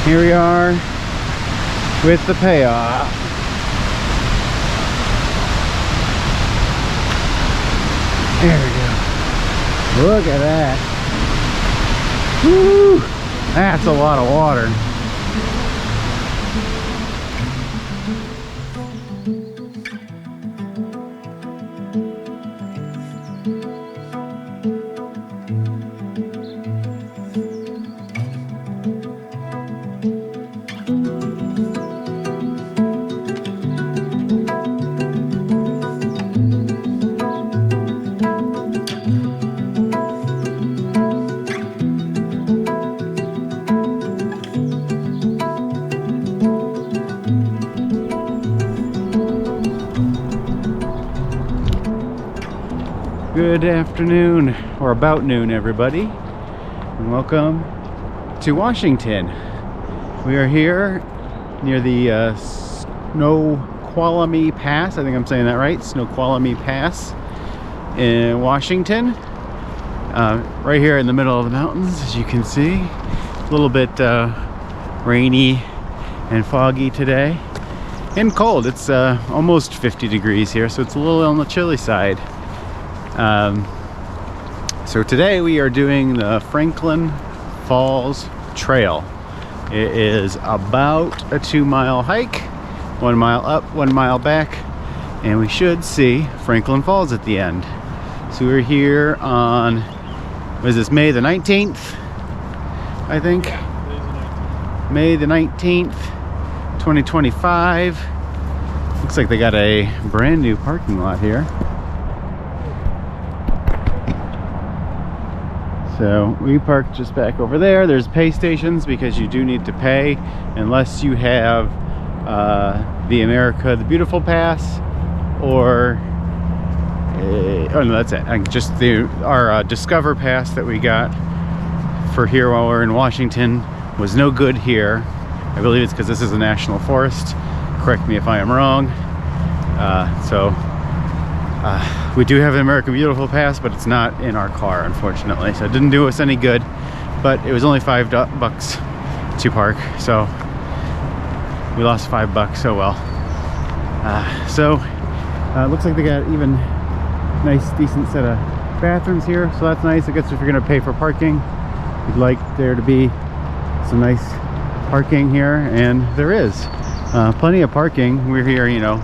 Here we are with the payoff. There we go. Look at that. Woo! That's a lot of water. Good afternoon, or about noon, everybody, and welcome to Washington. We are here near the Snoqualmie Pass. I think I'm saying that right. Snoqualmie Pass in Washington. Right here in the middle of the mountains, as you can see. A little bit rainy and foggy today, and cold. It's almost 50 degrees here, so it's a little on the chilly side. So today we are doing the Franklin Falls Trail. It is about a 2-mile hike, 1 mile up, 1 mile back, and we should see Franklin Falls at the end. So we're here on, what is this, May the 19th, I think? May the 19th, 2025. Looks like they got a brand new parking lot here. So we parked just back over there. There's pay stations because you do need to pay unless you have the America the Beautiful Pass, or oh no, that's it. Just our Discover Pass that we got for here while we're in Washington was no good here. I believe it's because this is a national forest. Correct me if I am wrong. We do have an American Beautiful Pass, but it's not in our car, unfortunately. So it didn't do us any good, but it was only $5 to park. So we lost $5, oh well. It looks like they got even nice, decent set of bathrooms here. So that's nice. I guess if you're gonna pay for parking, you'd like there to be some nice parking here, and there is plenty of parking. We're here, you know,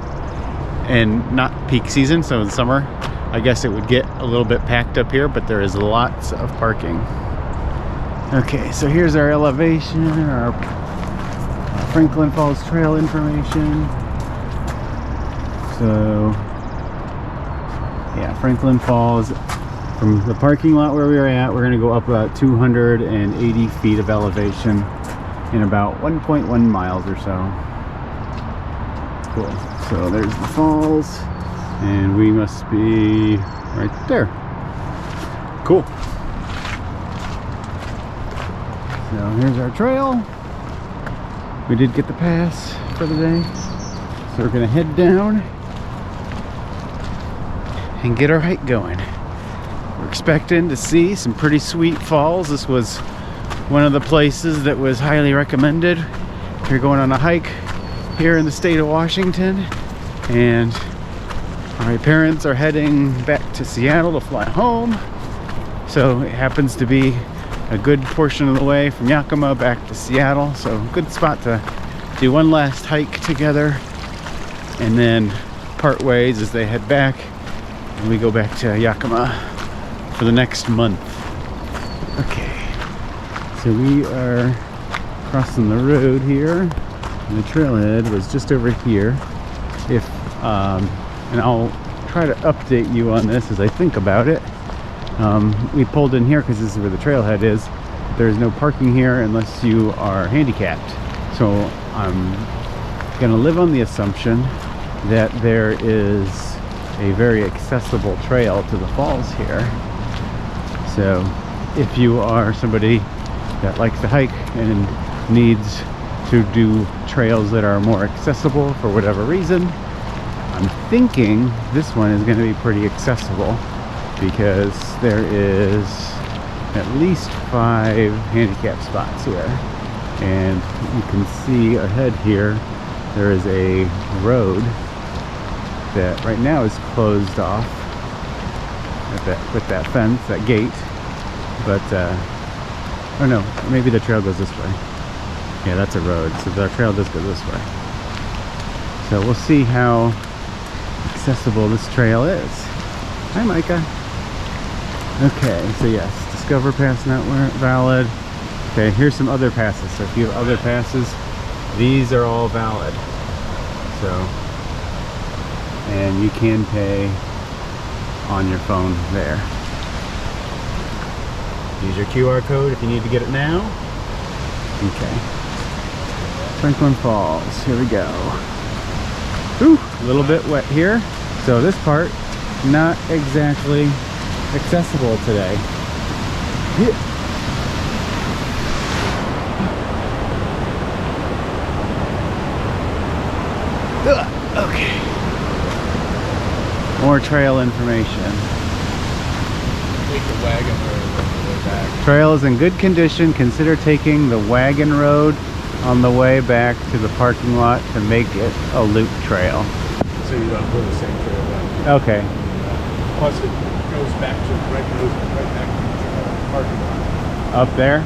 and not peak season, so in summer I guess it would get a little bit packed up here, but there is lots of parking. Okay, so here's our elevation, our Franklin Falls Trail information. So yeah, Franklin Falls, from the parking lot where we are at, we're going to go up about 280 feet of elevation in about 1.1 miles or so. Cool. So there's the falls, and we must be right there. Cool. So here's our trail. We did get the pass for the day, so we're gonna head down and get our hike going. We're expecting to see some pretty sweet falls. This was one of the places that was highly recommended if you're going on a hike here in the state of Washington. And my parents are heading back to Seattle to fly home, so it happens to be a good portion of the way from Yakima back to Seattle. So good spot to do one last hike together, and then part ways as they head back, and we go back to Yakima for the next month. Okay, so we are crossing the road here, and the trailhead was just over here. And I'll try to update you on this as I think about it. We pulled in here because this is where the trailhead is. There is no parking here unless you are handicapped. So I'm gonna live on the assumption that there is a very accessible trail to the falls here. So if you are somebody that likes to hike and needs to do trails that are more accessible for whatever reason, I'm thinking this one is going to be pretty accessible, because there is at least 5 handicap spots here. And you can see ahead here, there is a road that right now is closed off with that fence, that gate. But, oh no, maybe the trail goes this way. Yeah, that's a road, so the trail does go this way. So we'll see how accessible this trail is. Hi, Micah. Okay, so yes, Discover Pass not valid. Okay, here's some other passes. So if you have other passes, these are all valid. So, and you can pay on your phone there. Use your QR code if you need to get it now. Okay. Franklin Falls, here we go. Ooh, a little bit wet here. So this part, not exactly accessible today. Yeah. Okay. More trail information. Take the wagon road on the way back. Trail is in good condition. Consider taking the wagon road on the way back to the parking lot to make it a loop trail. So you don't go the same trail back. Okay. Plus it goes back to right back to the parking lot. Up there?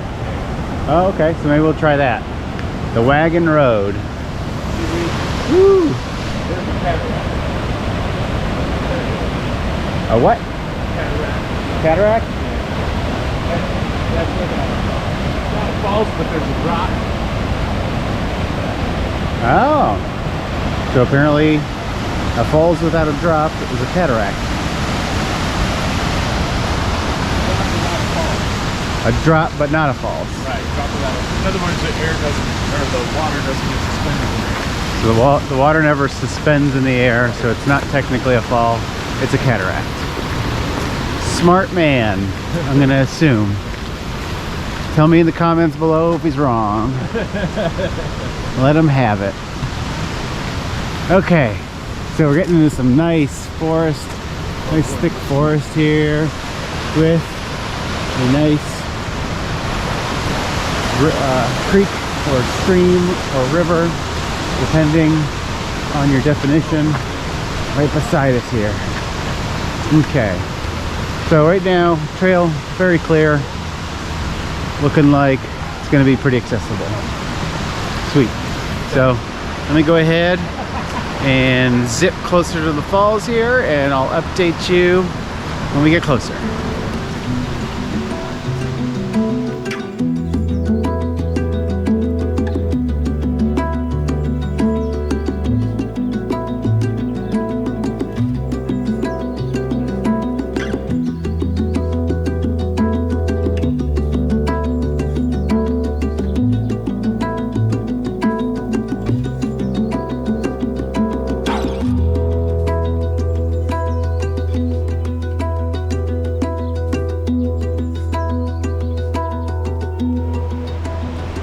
Oh, okay. So maybe we'll try that. The wagon road. Woo! There's a cataract. A what? Cataract. Cataract? That's like it's not a falls, but there's a drop. Oh. So apparently a falls without a drop is a cataract. A drop but not a falls. Right, drop without a, in other words, the air doesn't, or the water doesn't get suspended in the air. So the water never suspends in the air, so it's not technically a fall, it's a cataract. Smart man, I'm gonna assume. Tell me in the comments below if he's wrong. Let him have it. Okay, so we're getting into some nice forest, nice thick forest here with a nice creek or stream or river, depending on your definition, right beside us here. Okay, so right now, trail very clear, looking like it's going to be pretty accessible. Sweet. So let me go ahead and zip closer to the falls here, and I'll update you when we get closer.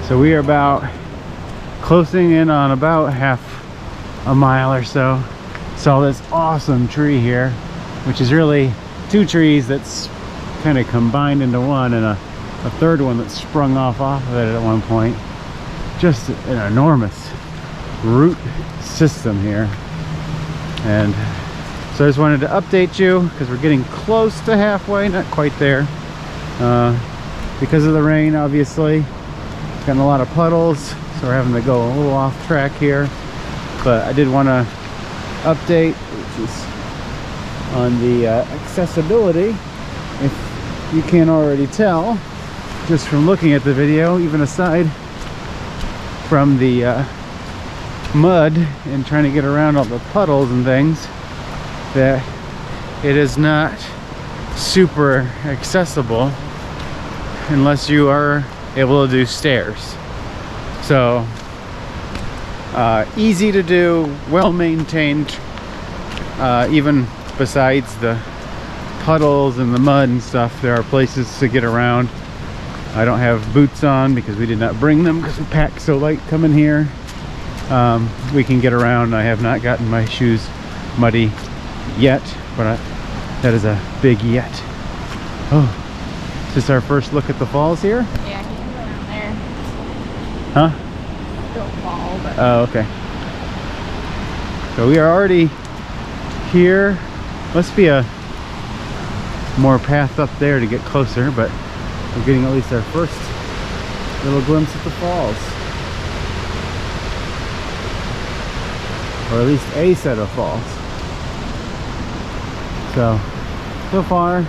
So we are about closing in on about half a mile or so. Saw this awesome tree here, which is really two trees that's kind of combined into one, and a third one that sprung off of it at one point. Just an enormous root system here. And so I just wanted to update you because we're getting close to halfway, not quite there. Because of the rain, obviously. Getting a lot of puddles, so we're having to go a little off track here, but I did want to update on the accessibility. If you can't already tell just from looking at the video, even aside from the mud and trying to get around all the puddles and things, that it is not super accessible unless you are able to do stairs. So easy to do, well maintained, even besides the puddles and the mud and stuff. There are places to get around. I don't have boots on because we did not bring them because we packed so light coming here. We can get around. I have not gotten my shoes muddy yet, but that is a big yet. Oh, is this our first look at the falls here? Yeah, I can go down there. Huh? Don't fall, but Oh, okay. So we are already here. Must be a more path up there to get closer, but we're getting at least our first little glimpse at the falls. Or at least a set of falls. So far,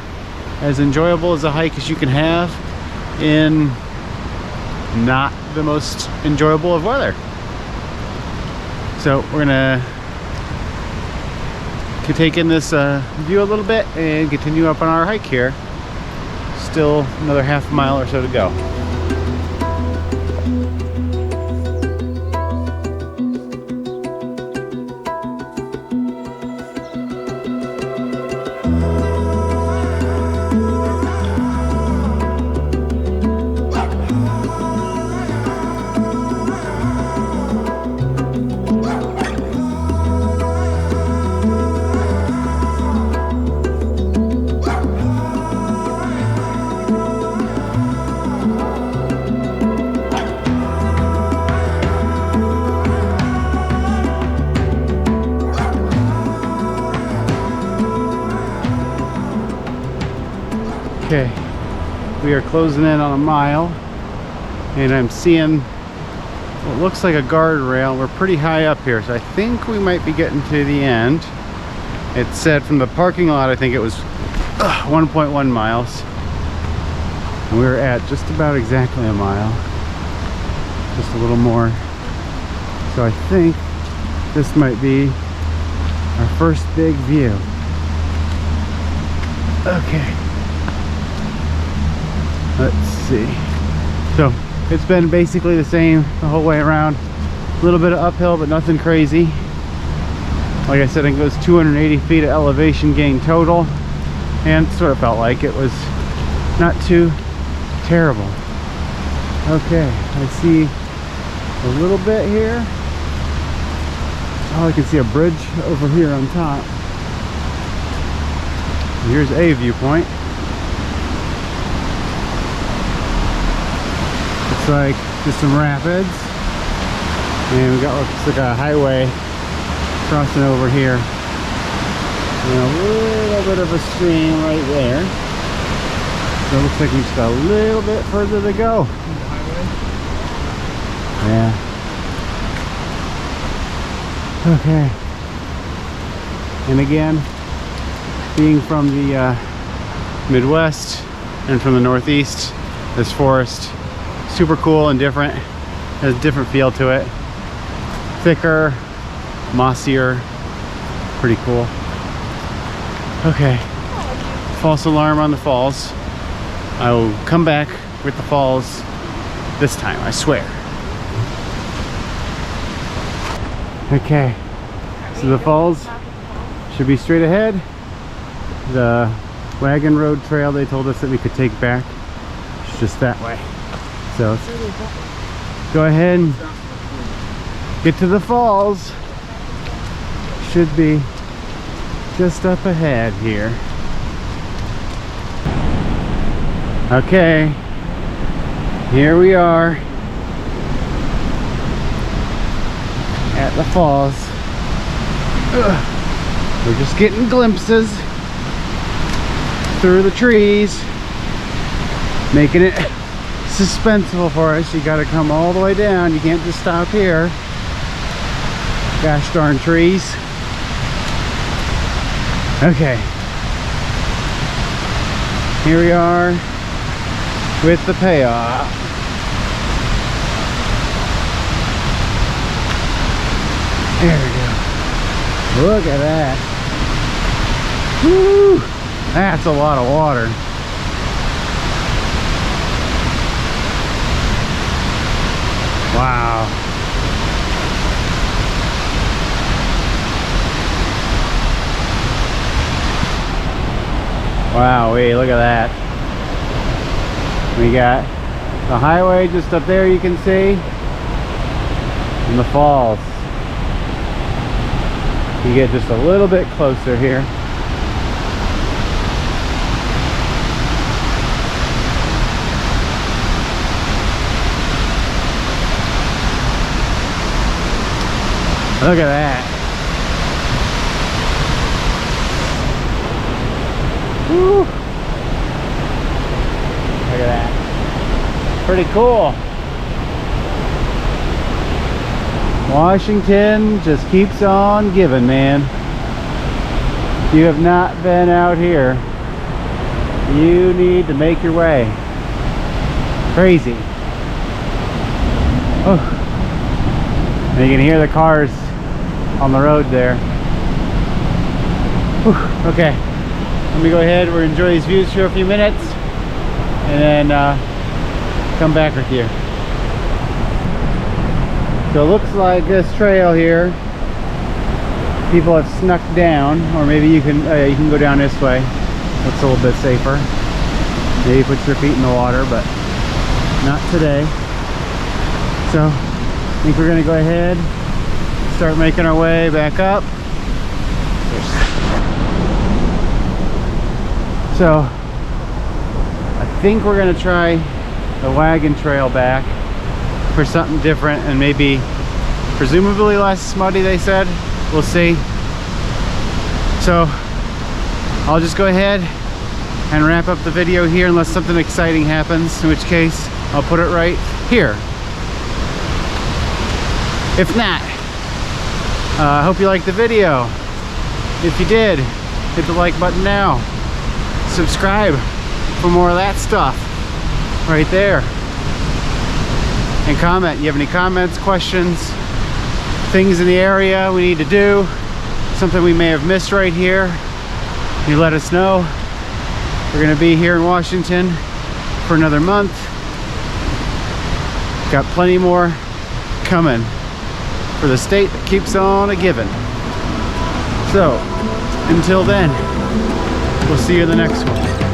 as enjoyable as a hike as you can have in not the most enjoyable of weather. So we're gonna take in this view a little bit and continue up on our hike here. Still another half mile or so to go. Okay, we are closing in on a mile, and I'm seeing what looks like a guardrail. We're pretty high up here, so I think we might be getting to the end. It said from the parking lot, I think it was 1.1 miles. And we were at just about exactly a mile, just a little more. So I think this might be our first big view. Okay. Let's see. So it's been basically the same the whole way around. A little bit of uphill, but nothing crazy. Like I said, I think it was 280 feet of elevation gain total, and sort of felt like it was not too terrible. Okay, I see a little bit here. Oh, I can see a bridge over here on top. Here's a viewpoint. Looks like just some rapids, and we got looks like a highway crossing over here, and a little bit of a stream right there. So it looks like we just got a little bit further to go. Yeah. Okay. And again, being from the Midwest and from the Northeast, this forest, super cool and different. Has a different feel to it. Thicker, mossier, pretty cool. Okay, false alarm on the falls. I will come back with the falls this time, I swear. Okay, so the falls should be straight ahead. The wagon road trail they told us that we could take back, it's just that way. So let's go ahead and get to the falls. Should be just up ahead here. Okay, here we are at the falls. We're just getting glimpses through the trees, making it suspenseful for us. You gotta come all the way down. You can't just stop here. Gosh darn trees. Okay, here we are with the payoff. There we go. Look at that. Woo! That's a lot of water. Wow. Wow, wait, look at that. We got the highway just up there, you can see, and the falls. You get just a little bit closer here. Look at that. Woo. Look at that. Pretty cool. Washington just keeps on giving, man. If you have not been out here, you need to make your way. Crazy. Oh. And you can hear the cars on the road there. Whew. Okay, let me go ahead. We're gonna enjoy these views for a few minutes and then come back with you. So it looks like this trail here, people have snuck down, or maybe you can go down this way. Looks a little bit safer. Maybe put your feet in the water, but not today. So I think we're gonna go ahead, start making our way back up. So I think we're gonna try the wagon trail back for something different and maybe presumably less muddy, they said. We'll see. So I'll just go ahead and wrap up the video here unless something exciting happens, in which case I'll put it right here. If not, I hope you liked the video. If you did, hit the like button now. Subscribe for more of that stuff right there. And comment. You have any comments, questions, things in the area we need to do, something we may have missed right here, you let us know. We're going to be here in Washington for another month. Got plenty more coming for the state that keeps on a-giving. So, until then, we'll see you in the next one.